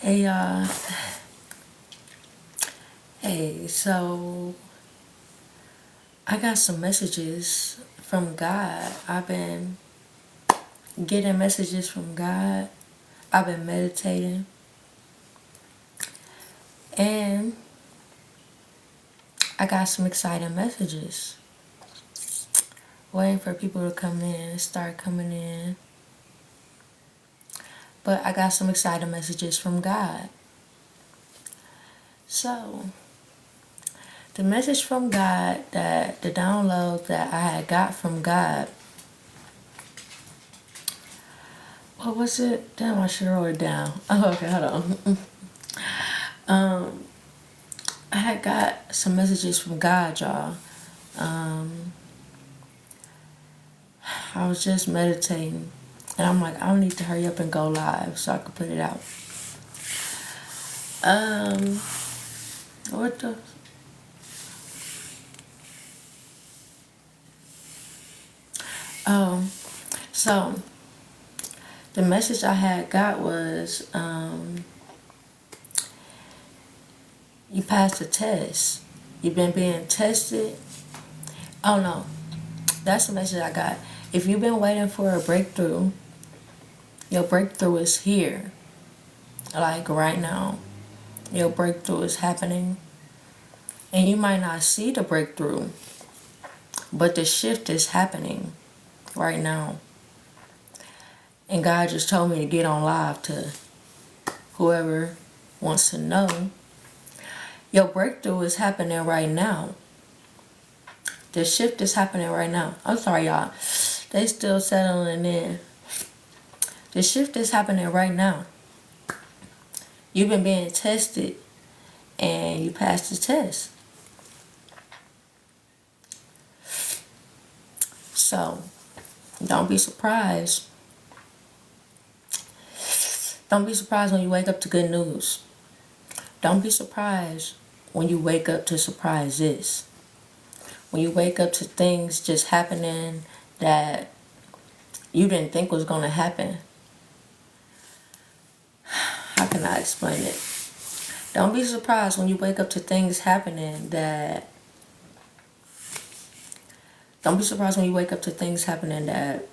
Hey hey, so I got some messages from God. I've been getting messages from God. I've been meditating and I got some exciting messages. Waiting for people to come in, start coming in. But I got some exciting messages from God. So, the message from God, that the download that I had got from God, what was it? Damn, I should wrote it down. Oh, okay, hold on. I had got some messages from God, y'all. Um, I was just meditating, and I'm like, I don't need to hurry up and go live so I can put it out. Um, what the? Oh, so the message I had got was, you passed the test. You've been being tested. Oh no, that's the message I got. If you've been waiting for a breakthrough, your breakthrough is here. Like right now, your breakthrough is happening. And you might not see the breakthrough, but the shift is happening right now. And God just told me to get on live to whoever wants to know. Your breakthrough is happening right now. The shift is happening right now. I'm sorry, y'all. They still settling in. The shift is happening right now. You've been being tested and you passed the test. So, don't be surprised. Don't be surprised when you wake up to good news. Don't be surprised when you wake up to surprises. When you wake up to things just happening that you didn't think was going to happen. How can I explain it? Don't be surprised when you wake up to things happening that... Don't be surprised when you wake up to things happening that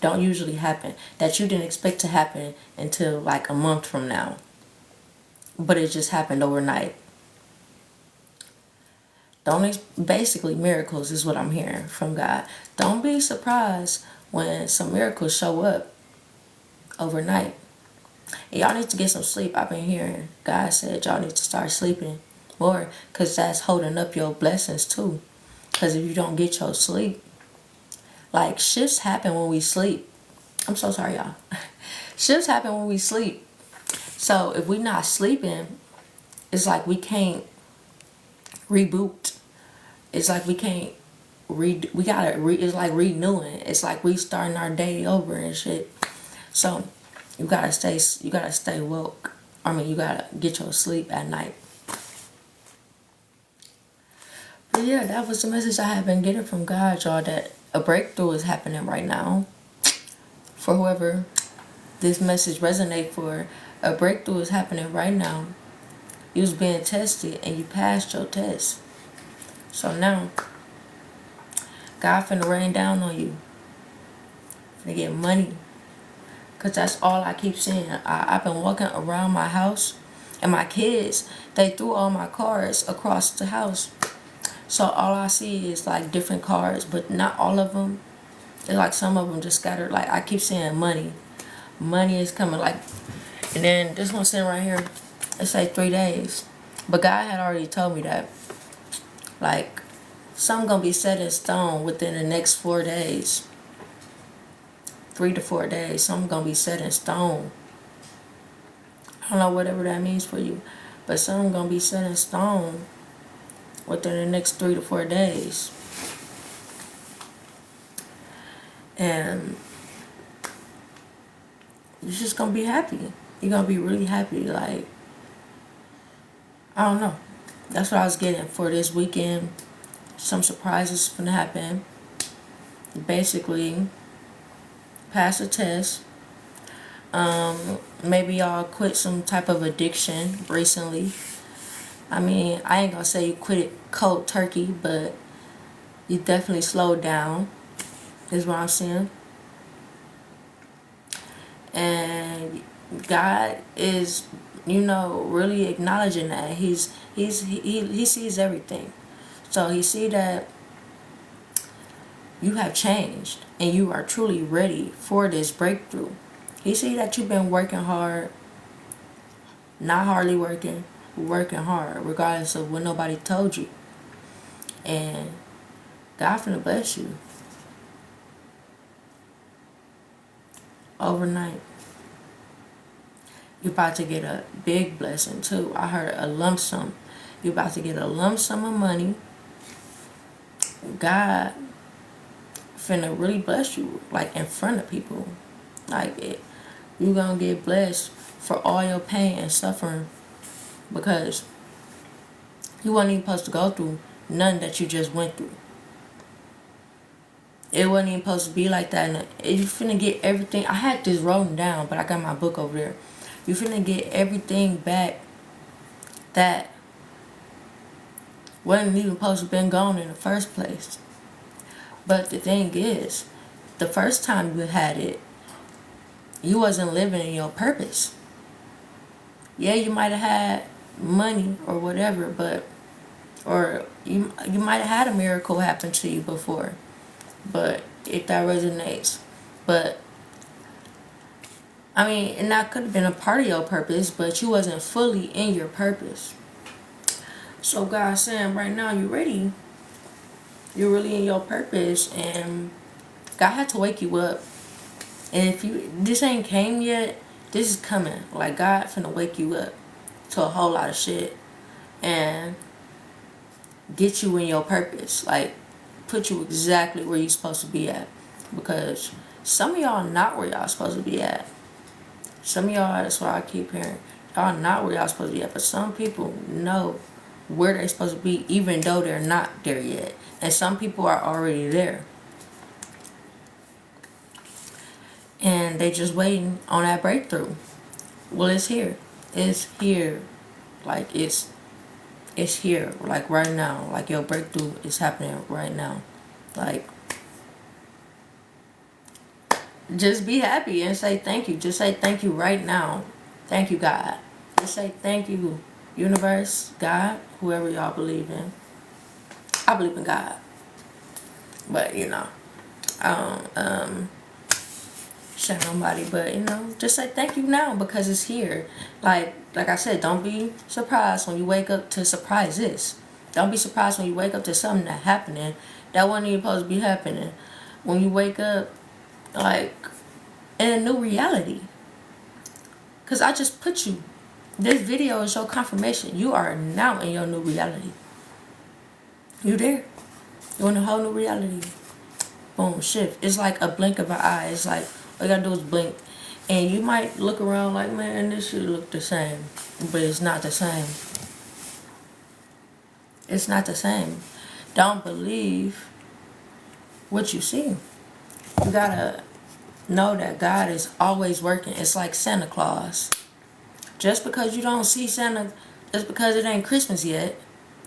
don't usually happen. That you didn't expect to happen until like a month from now. But it just happened overnight. Basically, miracles is what I'm hearing from God. Don't be surprised when some miracles show up overnight. And y'all need to get some sleep. I've been hearing God said y'all need to start sleeping more, because that's holding up your blessings too. Because if you don't get your sleep, like shifts happen when we sleep. I'm so sorry, y'all. Shifts happen when we sleep. So if we're not sleeping, it's like we can't reboot. It's like we can't it's like renewing. It's like restarting our day over and shit. So you gotta stay woke. I mean, you gotta get your sleep at night. But yeah, that was the message I have been getting from God, y'all, that a breakthrough is happening right now. For whoever this message resonate for, a breakthrough is happening right now. You was being tested and you passed your test. So now, God finna rain down on you. Finna get money. Because that's all I keep seeing. I've been walking around my house, and my kids, they threw all my cars across the house. So all I see is like different cars, but not all of them. It's like some of them just scattered. Like I keep seeing money. Money is coming. Like, and then this one sitting right here, it say 3 days. But God had already told me that, like, some gonna be set in stone within the next 4 days. 3 to 4 days. Some gonna be set in stone. I don't know, whatever that means for you. But some gonna be set in stone within the next 3 to 4 days. And you're just gonna be happy. You're gonna be really happy. Like, I don't know. That's what I was getting for this weekend. Some surprises gonna happen. Basically, pass the test. Maybe y'all quit some type of addiction recently. I mean, I ain't gonna say you quit it cold turkey, but you definitely slowed down, is what I'm saying. And God is, really acknowledging that he sees everything. So he see that you have changed and you are truly ready for this breakthrough. He see that you've been working hard, not hardly working, working hard, regardless of what nobody told you. And God finna bless you overnight. You're about to get a big blessing too. I heard a lump sum. You're about to get a lump sum of money. God finna really bless you, like in front of people. You gonna get blessed for all your pain and suffering, because you wasn't even supposed to go through none that you just went through. It wasn't even supposed to be like that. And you finna get everything. I had this written down, but I got my book over there. You finna get everything back that wasn't even supposed to have been gone in the first place. But the thing is, the first time you had it, you wasn't living in your purpose. Yeah, you might have had money or whatever, or you might have had a miracle happen to you before. But if that resonates, but I mean, and that could have been a part of your purpose, but you wasn't fully in your purpose. So God's saying right now, you ready. You're really in your purpose, and God had to wake you up. And if this ain't came yet, this is coming. Like, God finna wake you up to a whole lot of shit and get you in your purpose. Like, put you exactly where you're supposed to be at. Because some of y'all not where y'all supposed to be at. Some of y'all, that's why I keep hearing, y'all not where y'all supposed to be at. But some people know where they're supposed to be, even though they're not there yet. And some people are already there. And they just waiting on that breakthrough. Well, it's here. It's here. Like, it's here. Like, right now. Like, your breakthrough is happening right now. Like, just be happy and say thank you. Just say thank you right now. Thank you, God. Just say thank you, universe, God, whoever y'all believe in. I believe in God. But, I don't share nobody. But, just say thank you now, because it's here. Like I said, don't be surprised when you wake up to surprise this. Don't be surprised when you wake up to something that happening that wasn't even supposed to be happening. When you wake up, like, in a new reality. Because I just put you. This video is your confirmation. You are now in your new reality. You there. You're in a whole new reality. Boom, shift. It's like a blink of an eye. It's like, all you gotta do is blink. And you might look around like, man, this should look the same. But it's not the same. It's not the same. Don't believe what you see. You gotta know that God is always working. It's like Santa Claus. Just because you don't see Santa, just because it ain't Christmas yet,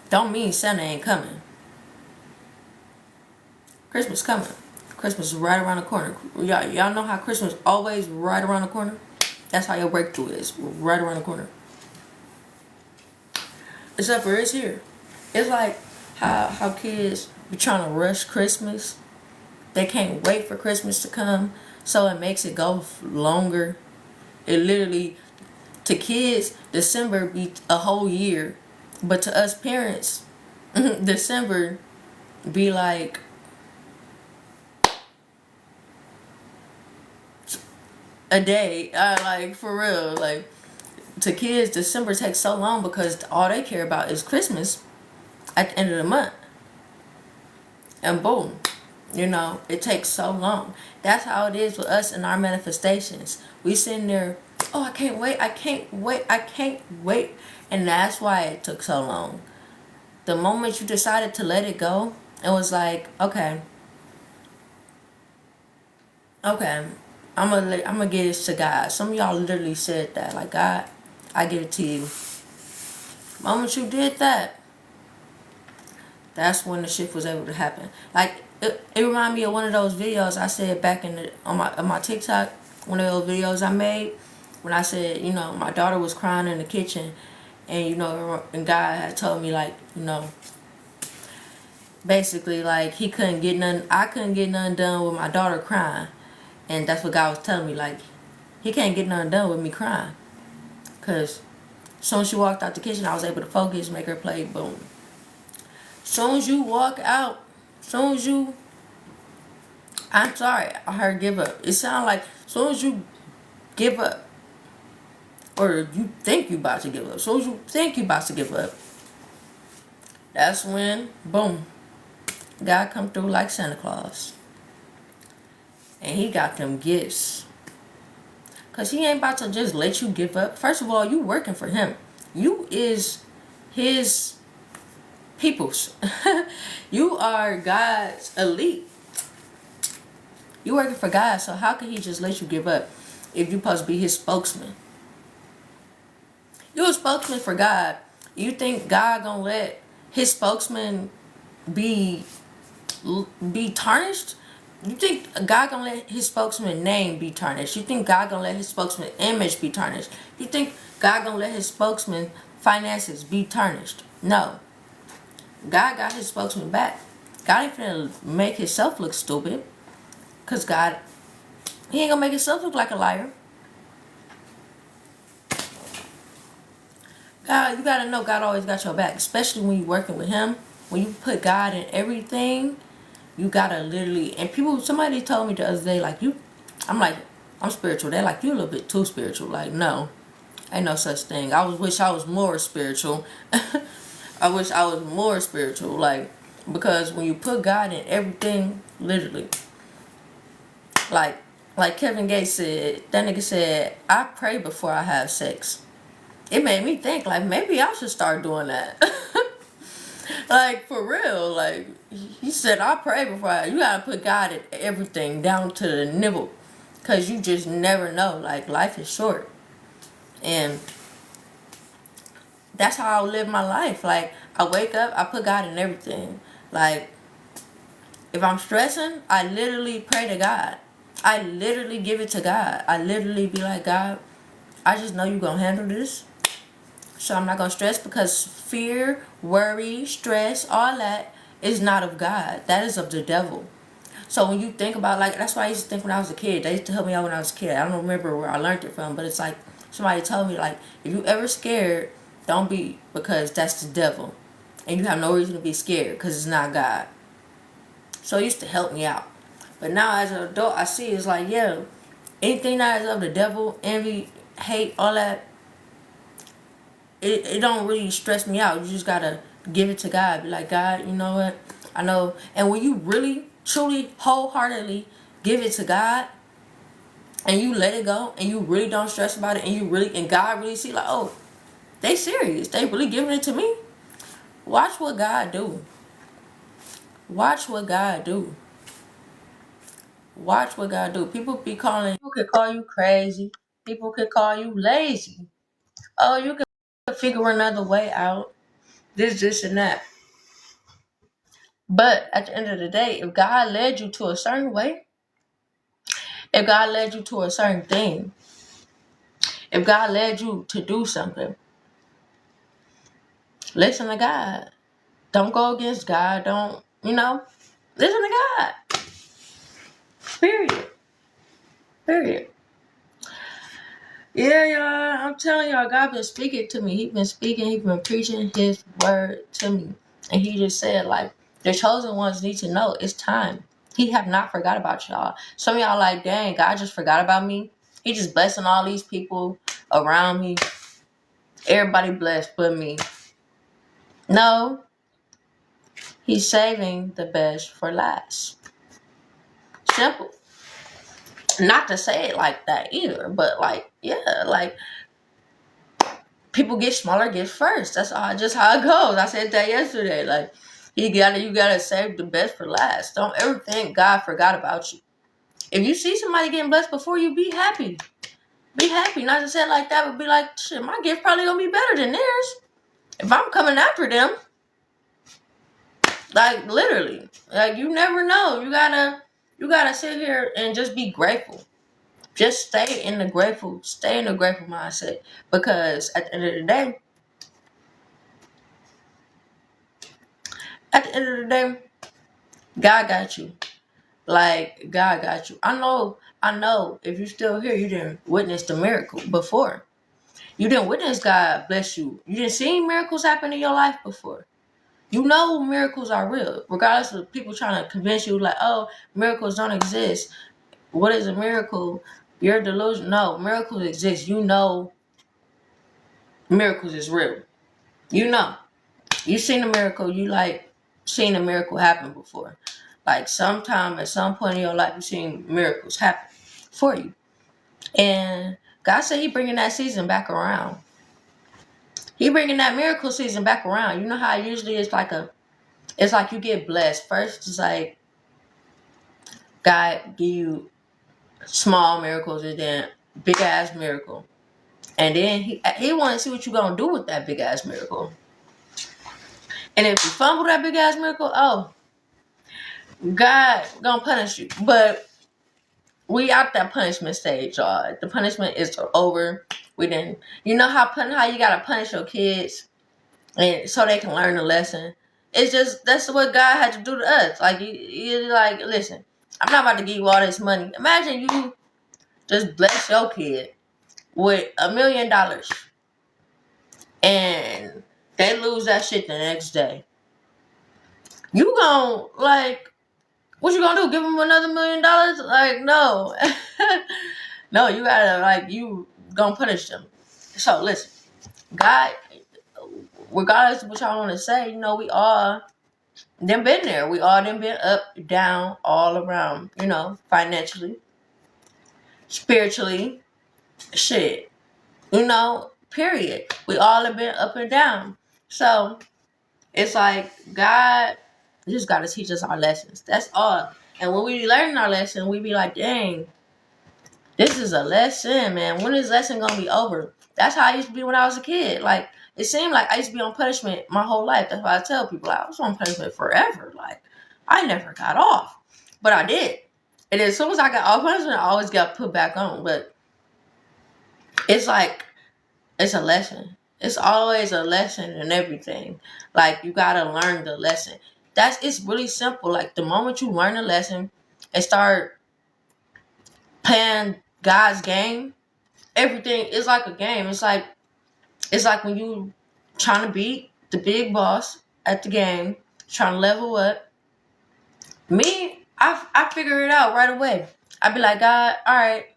don't mean Santa ain't coming. Christmas coming. Christmas is right around the corner. Y'all know how Christmas always right around the corner? That's how your breakthrough is. Right around the corner. Except for it's here. It's like how kids be trying to rush Christmas. They can't wait for Christmas to come, so it makes it go longer. It literally, to kids, December be a whole year. But to us parents, December be like a day. Like, for real. Like, to kids, December takes so long because all they care about is Christmas at the end of the month. And boom. It takes so long. That's how it is with us in our manifestations. We sitting there, oh, I can't wait, I can't wait, I can't wait. And that's why it took so long. The moment you decided to let it go, it was like, okay, I'm gonna get it to God. Some of y'all literally said that, like, God, I give it to you. The moment you did that, that's when the shift was able to happen. Like, it reminded me of one of those videos I said back on my TikTok. One of those videos I made when I said, my daughter was crying in the kitchen, and and God had told me, like, basically, like, he couldn't get none. I couldn't get nothing done with my daughter crying, and that's what God was telling me. Like, he can't get nothing done with me crying, cause as soon as she walked out the kitchen, I was able to focus, make her play. Boom. Soon as you walk out, soon as you, I'm sorry, I heard give up. It sounds like soon as you give up, or you think you about to give up, soon as you think you about to give up, that's when, boom, God come through like Santa Claus. And he got them gifts. Because he ain't about to just let you give up. First of all, you working for him. You is his peoples. You are God's elite. You working for God, so how can he just let you give up if you supposed to be his spokesman? You a spokesman for God. You think God gonna let his spokesman be tarnished? You think God gonna let his spokesman name be tarnished? You think God gonna let his spokesman image be tarnished? You think God gonna let his spokesman finances be tarnished? No. God got his spokesman back. God ain't finna make himself look stupid. Cause God, he ain't gonna make himself look like a liar. God, you gotta know God always got your back. Especially when you working with him. When you put God in everything, you gotta literally, and somebody told me the other day, like, I'm like, I'm spiritual. They're like, you a little bit too spiritual. Like, no, ain't no such thing. Wish I was more spiritual. I wish I was more spiritual. Like, because when you put God in everything, literally, like Kevin Gates said, that nigga said, I pray before I have sex. It made me think, like, maybe I should start doing that. Like, for real, like, he said, I pray before you gotta put God in everything, down to the nibble. Because you just never know. Like, life is short. And that's how I live my life. Like, I wake up, I put God in everything. Like, if I'm stressing, I literally pray to God. I literally give it to God. I literally be like, God, I just know you're gonna handle this. So I'm not going to stress, because fear, worry, stress, all that is not of God. That is of the devil. So when you think about, like, that's why I used to think when I was a kid. They used to help me out when I was a kid. I don't remember where I learned it from, but it's like somebody told me, like, if you ever scared, don't be, because that's the devil. And you have no reason to be scared, because it's not God. So it used to help me out. But now as an adult, I see it's like, yeah, anything that is of the devil, envy, hate, all that, it don't really stress me out. You just gotta give it to God. Be like, God, you know what? I know. And when you really, truly, wholeheartedly give it to God, and you let it go, and you really don't stress about it, and God really see, like, oh, they serious. They really giving it to me. Watch what God do. Watch what God do. Watch what God do. People could call you crazy. People could call you lazy. Oh, you could figure another way out. This, and that. But at the end of the day, if God led you to a certain way, if God led you to a certain thing, if God led you to do something, listen to God. Don't go against God. Don't, listen to God. Period. Period. Yeah, y'all. I'm telling y'all, God been speaking to me. He been speaking. He been preaching his word to me. And he just said, like, the chosen ones need to know it's time. He have not forgot about y'all. Some of y'all like, dang, God just forgot about me. He just blessing all these people around me. Everybody blessed but me. No, he's saving the best for last. Simple. Not to say it like that either, but like, yeah, like, people get smaller gifts first. That's just how it goes. I said that yesterday. Like, you gotta save the best for last. Don't ever think God forgot about you. If you see somebody getting blessed before you, be happy. Be happy. Not to say it like that, but be like, shit, my gift probably gonna be better than theirs. If I'm coming after them, like literally, like you never know. You gotta sit here and just be grateful. Just stay in the grateful mindset. Because at the end of the day, God got you. Like God got you. I know if you're still here, you didn't witness the miracle before. You didn't witness God bless you. You didn't see miracles happen in your life before. You know miracles are real. Regardless of people trying to convince you like, oh, miracles don't exist. What is a miracle? You're delusional. No, miracles exist. You know miracles is real. You know. You seen a miracle, you like seen a miracle happen before. Like sometime at some point in your life you seen miracles happen for you. And God said he bringing that season back around. He bringing that miracle season back around. You know how usually it's like you get blessed. First it's like God give you small miracles and then big ass miracle. And then he want to see what you gonna do with that big ass miracle. And if you fumble that big ass miracle, oh, God gonna punish you. But we out that punishment stage, y'all. The punishment is over. We didn't. You know how you gotta punish your kids, and so they can learn the lesson. It's just that's what God had to do to us. Like you like, listen, I'm not about to give you all this money. Imagine you just bless your kid with $1,000,000, and they lose that shit the next day. You gon' like, what you gonna do? Give them another $1,000,000? Like, no. No, you gotta, like, you gonna punish them. So, listen, God, regardless of what y'all wanna say, you know, we all them been there. We all them been up, down, all around, you know, financially, spiritually, shit, you know, period. We all have been up and down. So, it's like, God just gotta teach us our lessons. That's all. And when we learn our lesson, we be like, dang, this is a lesson, man. When is lesson gonna be over? That's how I used to be when I was a kid. Like it seemed like I used to be on punishment my whole life. That's why I tell people like, I was on punishment forever. Like I never got off, but I did. And as soon as I got off punishment, I always got put back on. But it's like it's a lesson. It's always a lesson in everything. Like you gotta learn the lesson. It's really simple. Like the moment you learn a lesson and start playing God's game, everything is like a game. It's like when you trying to beat the big boss at the game, trying to level up. Me, I figure it out right away. I'd be like, God, all right,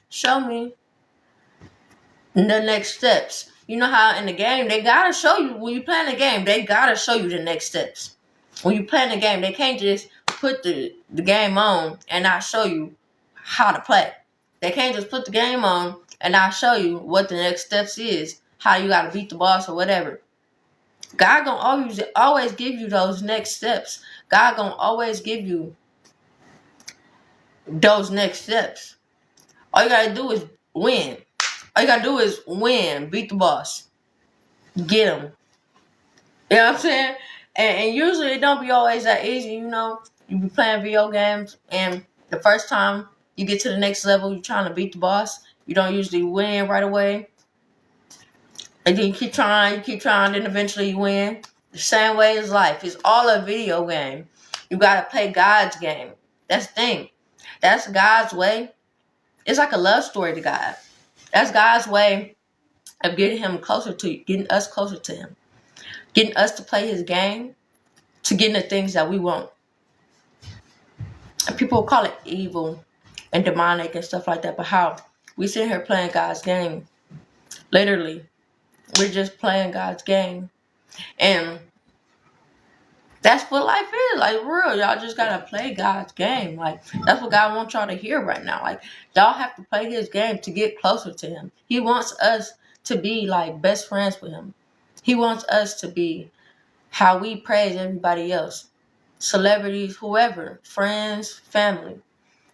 show me the next steps. You know how in the game they gotta show you when you playing the game. They gotta show you the next steps. When you playing the game, they can't just put the game on and not show you how to play. They can't just put the game on and not show you what the next steps is, how you gotta beat the boss or whatever. God gonna always give you those next steps. God gonna always give you those next steps. All you gotta do is win. All you gotta do is win, beat the boss, get him. You know what I'm saying? And usually it don't be always that easy. You know, you be playing video games, and the first time you get to the next level, you're trying to beat the boss. You don't usually win right away. And then you keep trying, then eventually you win. The same way as life. It's all a video game. You gotta play God's game. That's the thing. That's God's way. It's like a love story to God. That's God's way of getting getting us closer to him. Getting us to play his game, to getting the things that we want. And people call it evil and demonic and stuff like that, but how we sit here playing God's game. Literally, we're just playing God's game. And that's what life is. Like, real. Y'all just gotta play God's game. Like, that's what God wants y'all to hear right now. Like, y'all have to play his game to get closer to him. He wants us to be, like, best friends with him. He wants us to be how we praise everybody else. Celebrities, whoever. Friends, family.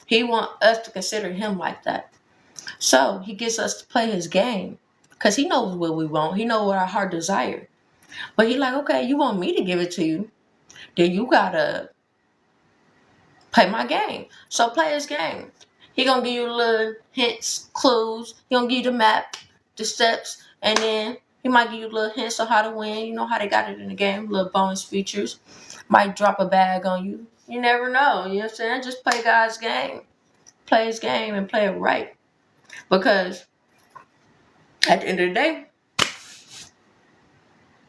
He want us to consider him like that. So he gets us to play his game. Because he knows what we want. He knows what our heart desire. But he like, okay, you want me to give it to you. Then you gotta play my game. So play his game. He gonna give you little hints, clues. He gonna give you the map, the steps, and then he might give you little hints on how to win. You know how they got it in the game, little bonus features. Might drop a bag on you. You never know. You know what I'm saying? Just play God's game. Play his game and play it right. Because at the end of the day,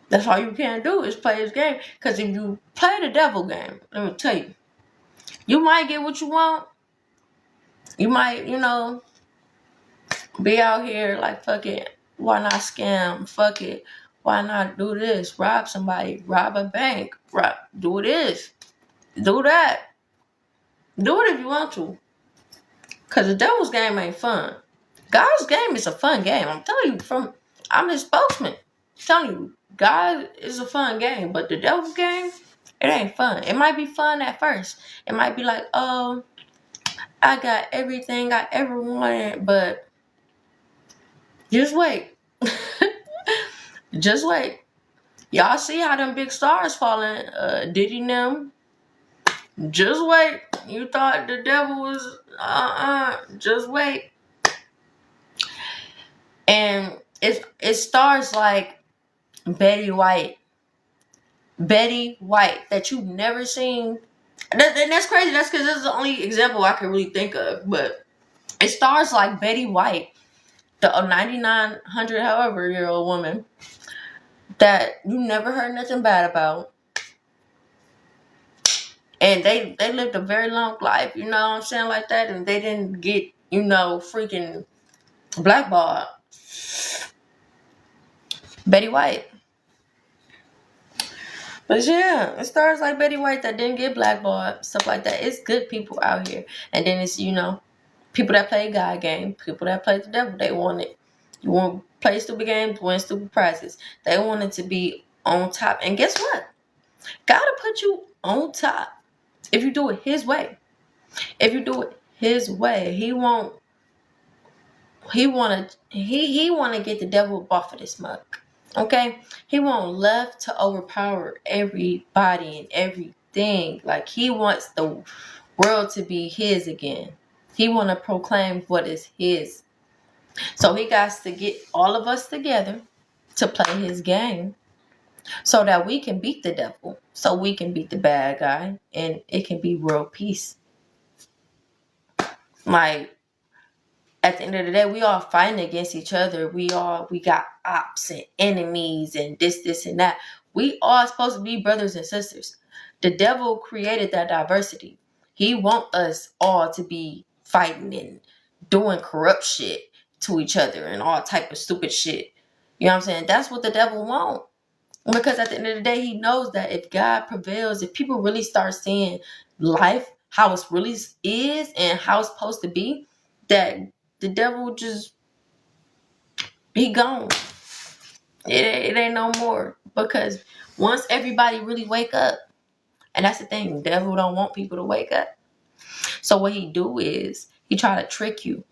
that's all you can do is play his game. Because if you play the devil game, let me tell you, you might get what you want. You might, be out here like, fuck it. Why not scam? Fuck it. Why not do this? Rob somebody. Rob a bank. Do this. Do that. Do it if you want to. Because the devil's game ain't fun. God's game is a fun game. I'm telling you, I'm his spokesman. I'm telling you, God is a fun game. But the devil's game, it ain't fun. It might be fun at first. It might be like, oh, I got everything I ever wanted, but just wait. Just wait. Y'all see how them big stars falling? Diddy and them. Just wait. You thought the devil was just wait. And it stars like Betty White. Betty White that you've never seen. And that's crazy. That's because this is the only example I can really think of. But it stars like Betty White, the 9900 however year old woman that you never heard nothing bad about. And they lived a very long life, you know what I'm saying, like that. And they didn't get, freaking blackballed. Betty White. But yeah, it stars like Betty White that didn't get blackballed, stuff like that. It's good people out here. And then it's, people that play God game, people that play the devil, they want it. You want to play stupid games, win stupid prizes. They want it to be on top. And guess what? Gotta put you on top if you do it his way. If you do it his way, he wanna get the devil off of this mug. Okay? He want love to overpower everybody and everything. Like he wants the world to be his again. He wanna proclaim what is his. So he got to get all of us together to play his game so that we can beat the devil. So we can beat the bad guy and it can be world peace. Like, at the end of the day, we all fighting against each other. We got ops and enemies and this and that. We all supposed to be brothers and sisters. The devil created that diversity. He want us all to be fighting and doing corrupt shit to each other and all type of stupid shit. You know what I'm saying? That's what the devil want. Because at the end of the day, he knows that if God prevails, if people really start seeing life how it really is and how it's supposed to be, that the devil just, he gone. It ain't no more. Because once everybody really wake up, and that's the thing, the devil don't want people to wake up. So what he do is, he try to trick you.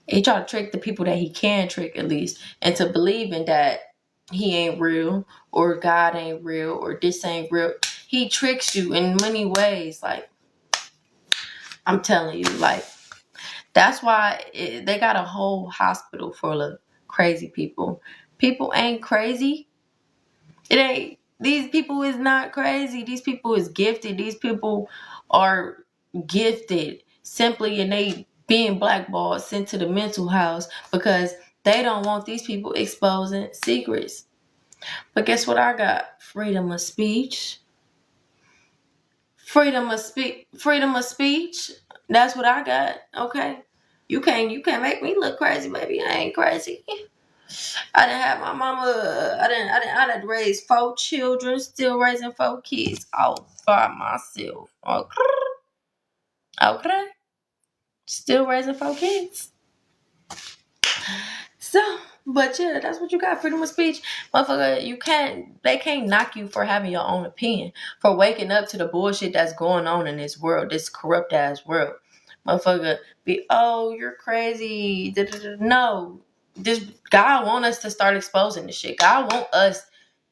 He try to trick the people that he can trick at least, into believing that he ain't real, or God ain't real, or this ain't real. He tricks you in many ways. Like, I'm telling you, like, that's why they got a whole hospital full of crazy people. People ain't crazy. It ain't. These people is not crazy. These people is gifted. These people are gifted simply, and they being blackballed, sent to the mental house because they don't want these people exposing secrets. But guess what I got? Freedom of speech. Freedom of speech. That's what I got. Okay. You can't make me look crazy, baby. I ain't crazy. I didn't have my mama. I didn't raise 4 children, still raising 4 kids all by myself. Okay. Okay. Still raising 4 kids. So, but yeah, that's what you got. Freedom of speech. Motherfucker, they can't knock you for having your own opinion, for waking up to the bullshit that's going on in this world, this corrupt ass world. motherfucker be, oh, you're crazy. No, this God want us to start exposing this shit. God want us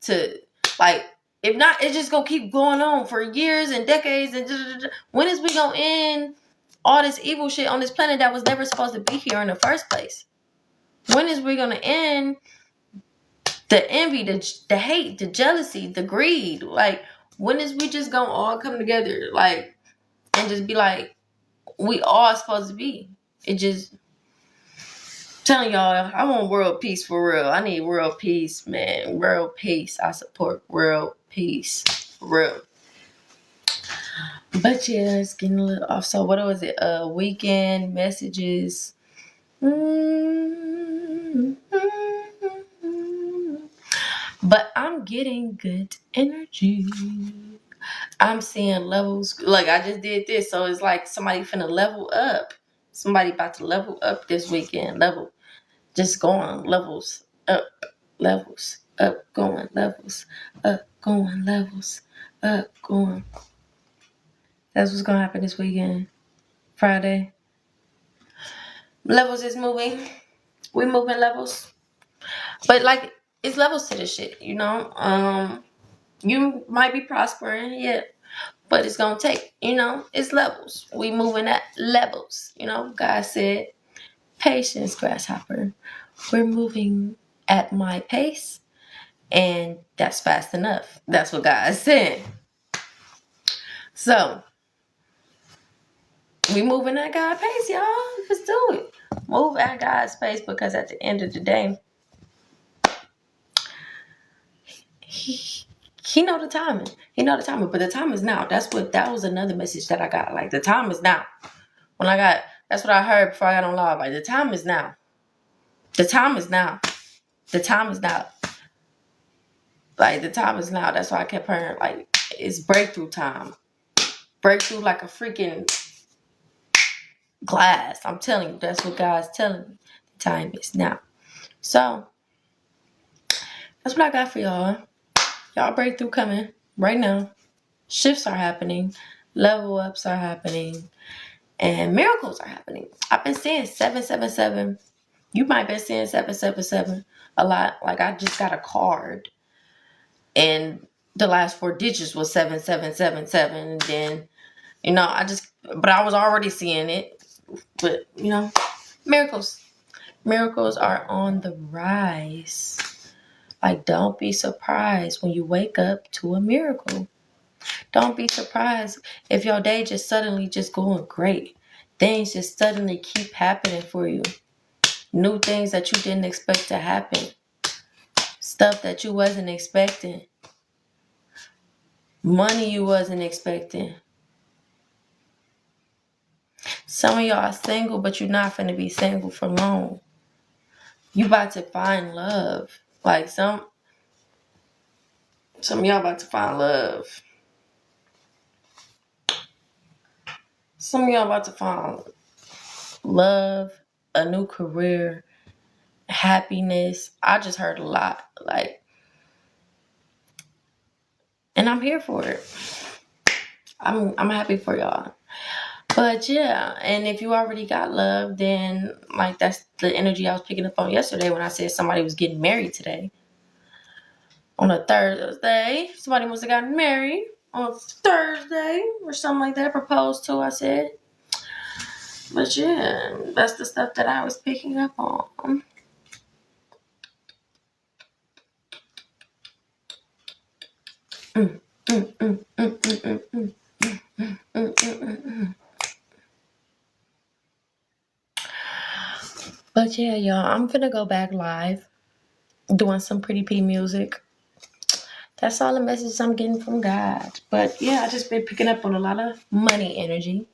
to, like, if not, it's just gonna keep going on for years and decades. And when is we gonna end all this evil shit on this planet that was never supposed to be here in the first place? When is we gonna end the envy, the hate, the jealousy, the greed? Like, when is we just gonna all come together, like, and just be like, we all supposed to be? It just telling y'all, I want world peace for real. I need world peace, man. World peace. I support world peace for real. But yeah, it's getting a little off. So what was it? Weekend messages. But I'm getting good energy. I'm seeing levels. Like, I just did this, so it's like somebody finna level up. Somebody about to level up this weekend. Level, just going levels up, levels up, going levels up, going levels up, going. That's what's gonna happen this weekend. Friday. Levels is moving. We moving levels. But like, it's levels to this shit, you know? You might be prospering, yeah. But it's gonna take, it's levels. We moving at levels. God said, patience, grasshopper. We're moving at my pace, and that's fast enough. That's what God said. So we moving at God's pace, y'all. Let's do it. Move at God's pace, because at the end of the day, He know the timing. He know the timing, but the time is now. That was another message that I got. Like, the time is now. That's what I heard before I got on live. Like, the time is now. The time is now. The time is now. Like, the time is now. That's why I kept hearing, like, it's breakthrough time. Breakthrough like a freaking glass. I'm telling you, that's what God's telling me. The time is now. So, that's what I got for y'all. Y'all breakthrough coming right now. Shifts are happening. Level ups are happening. And miracles are happening. I've been seeing 777. You might be seeing 777 a lot. Like, I just got a card, and the last 4 digits was 7777. And then, but I was already seeing it. But, miracles. Miracles are on the rise. Like, don't be surprised when you wake up to a miracle. Don't be surprised if your day just suddenly just going great. Things just suddenly keep happening for you. New things that you didn't expect to happen. Stuff that you wasn't expecting. Money you wasn't expecting. Some of y'all are single, but you're not finna be single for long. You about to find love. Like, some of y'all about to find love. Some of y'all about to find love, a new career, happiness. I just heard a lot. Like, and I'm here for it. I'm happy for y'all. But yeah, and if you already got love, then, like, that's the energy I was picking up on yesterday when I said somebody was getting married today. On a Thursday. Somebody must have gotten married on Thursday or something like that. Proposed to, I said. But yeah, that's the stuff that I was picking up on. But yeah, y'all, I'm gonna go back live doing some Pretty P music. That's all the messages I'm getting from God. But yeah, I just been picking up on a lot of money energy.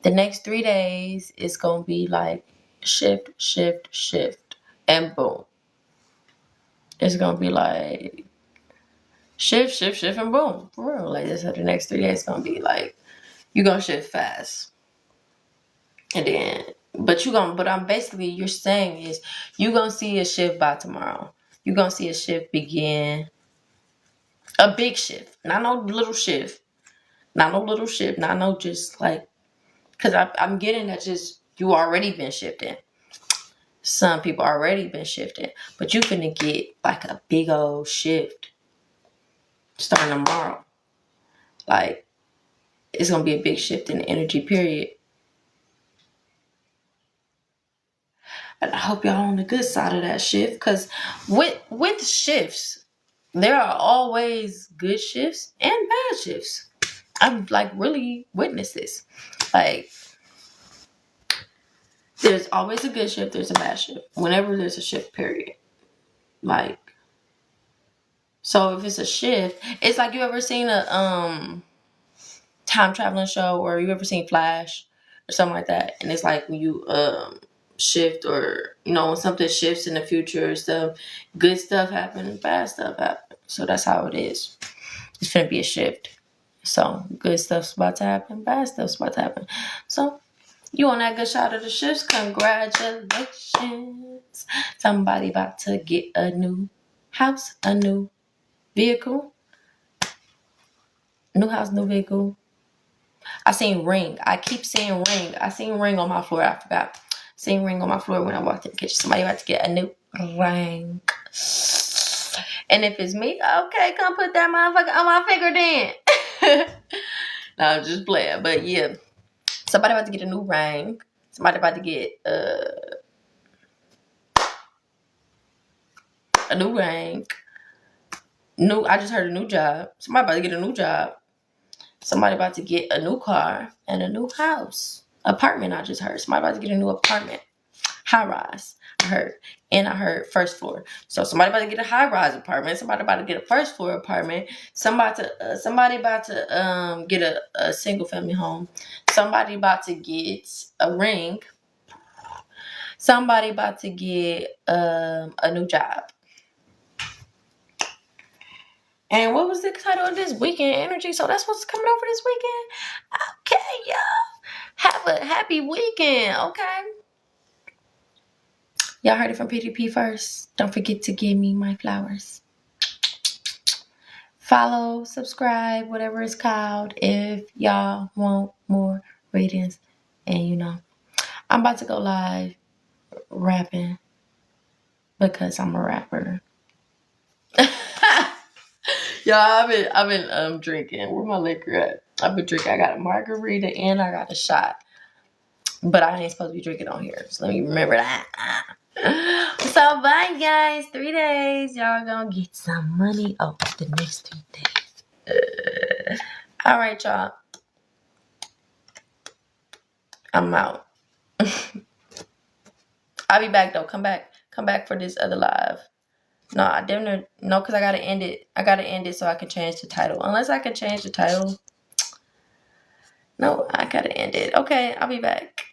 The next 3 days is gonna be like shift, shift, shift, and boom. It's gonna be like shift, shift, shift, and boom. For real. Like, that's how the next 3 days gonna be. Like, you're gonna shift fast. And then, you're saying is, you're gonna see a shift by tomorrow. You're gonna see a shift begin. A big shift. Not no little shift. Not no little shift. Not no just like Because I'm getting that just you already been shifting. Some people already been shifting. But you finna get like a big old shift starting tomorrow. Like, it's gonna be a big shift in the energy, period. And I hope y'all on the good side of that shift. Because with shifts, there are always good shifts and bad shifts. I've like really witnessed this. Like, there's always a good shift, there's a bad shift. Whenever there's a shift, period. Like, so if it's a shift, it's like you ever seen a time traveling show, or you ever seen Flash or something like that, and it's like when you shift, or when something shifts in the future or stuff, good stuff happen, bad stuff happen. So that's how it is. It's gonna be a shift. So good stuff's about to happen, bad stuff's about to happen. So you on that good side of the shifts, congratulations. Somebody about to get a new house, a new vehicle. New house, new vehicle. I seen ring. I keep seeing ring. I seen ring on my floor. I forgot. Seen ring on my floor when I walked in the kitchen. Somebody about to get a new ring. And if it's me, okay, come put that motherfucker on my finger then. No, I'm just playing. But yeah. Somebody about to get a new ring. Somebody about to get a new ring. I just heard a new job. Somebody about to get a new job. Somebody about to get a new car and a new house. Apartment, I just heard. Somebody about to get a new apartment. High rise, I heard. And I heard first floor. So somebody about to get a high rise apartment. Somebody about to get a first floor apartment. Somebody about to get a single family home. Somebody about to get a ring. Somebody about to get a new job. And what was the title of this? Weekend Energy. So that's what's coming over this weekend. Okay, y'all. Have a happy weekend, okay? Y'all heard it from PDP first. Don't forget to give me my flowers. Follow, subscribe, whatever it's called, if y'all want more ratings. And I'm about to go live rapping because I'm a rapper. Y'all, I've been drinking. Where my liquor at? I've been drinking. I got a margarita and I got a shot. But I ain't supposed to be drinking on here. So let me remember that. So bye guys. 3 days. Y'all gonna get some money over the next 3 days. All right, y'all. I'm out. I'll be back though. Come back for this other live. No, I didn't. No, because I gotta end it. I gotta end it so I can change the title. Unless I can change the title. No, I gotta end it. Okay, I'll be back.